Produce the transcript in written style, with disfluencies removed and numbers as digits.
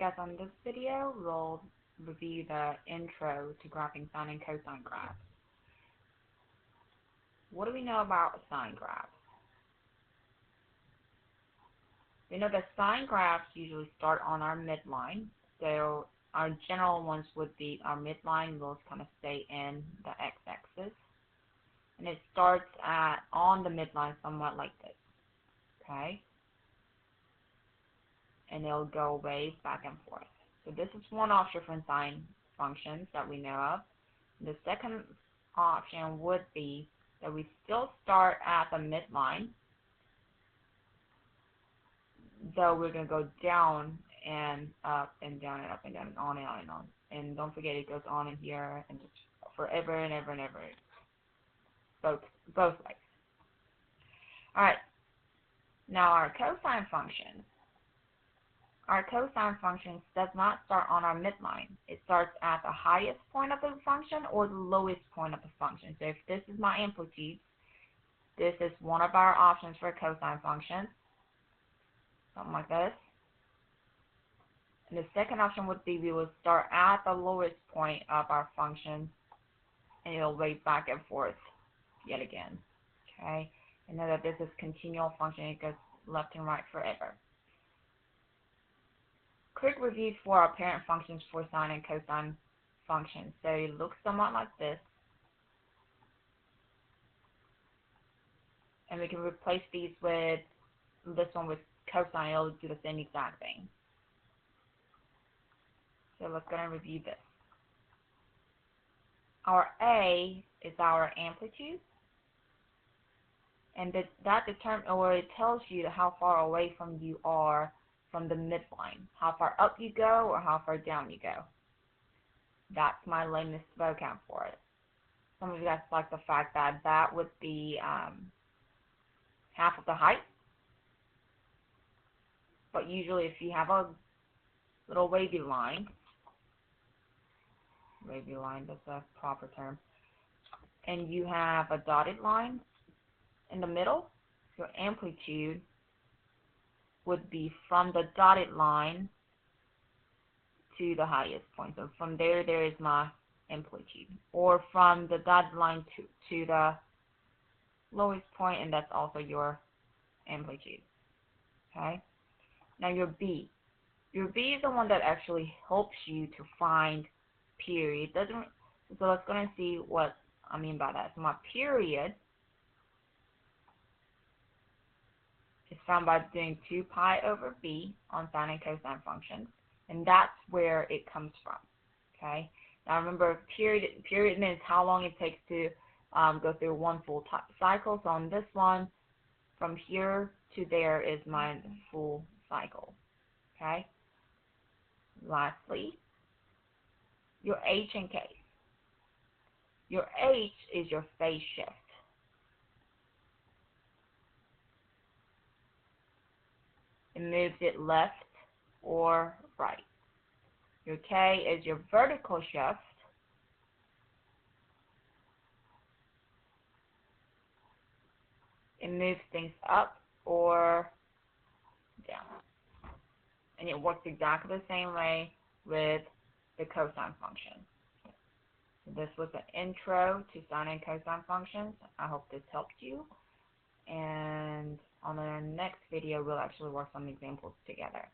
guys, on this video, we'll review the intro to graphing sine and cosine graphs. What do we know about sine graphs? We know that sine graphs usually start on our midline. So our general ones would be our midline will kind of stay in the x-axis. And it starts on the midline somewhat like this. Okay? And it'll go away back and forth. So this is one option for sine functions that we know of. The second option would be that we still start at the midline, though we're going to go down and up and down and up and down and on and on and on. And don't forget it goes on in here and just forever and ever and ever. Both ways. Alright. Now our cosine functions. Our cosine function does not start on our midline. It starts at the highest point of the function or the lowest point of the function. So if this is my amplitude, this is one of our options for cosine functions. Something like this. And the second option would be we will start at the lowest point of our function and it'll wave back and forth yet again. Okay? And know that this is continual function. It goes left and right forever. Quick review for our parent functions for sine and cosine functions. So it looks somewhat like this. And we can replace these with this one with cosine. It'll do the same exact thing. So let's go and review this. Our A is our amplitude. And that determines, or it tells you how far away from you are from the midline, how far up you go or how far down you go. That's my lamest vocab for it. Some of you guys like the fact that that would be half of the height. But usually if you have a little wavy line, that's a proper term, and you have a dotted line in the middle, your amplitude would be from the dotted line to the highest point. So from there is my amplitude. Or from the dotted line to the lowest point, and that's also your amplitude. Okay? Now your B. Your B is the one that actually helps you to find period. So let's go and see what I mean by that. So my period is found by doing 2 pi over b on sine and cosine functions, and that's where it comes from. Okay. Now remember, period means how long it takes to go through one full cycle. So on this one, from here to there is my full cycle. Okay. Lastly, your H and K. Your H is your phase shift. It moves it left or right. Your K is your vertical shift. It moves things up or down. And it works exactly the same way with the cosine function. So this was an intro to sine and cosine functions. I hope this helped you. And on the next video, we'll actually work some examples together.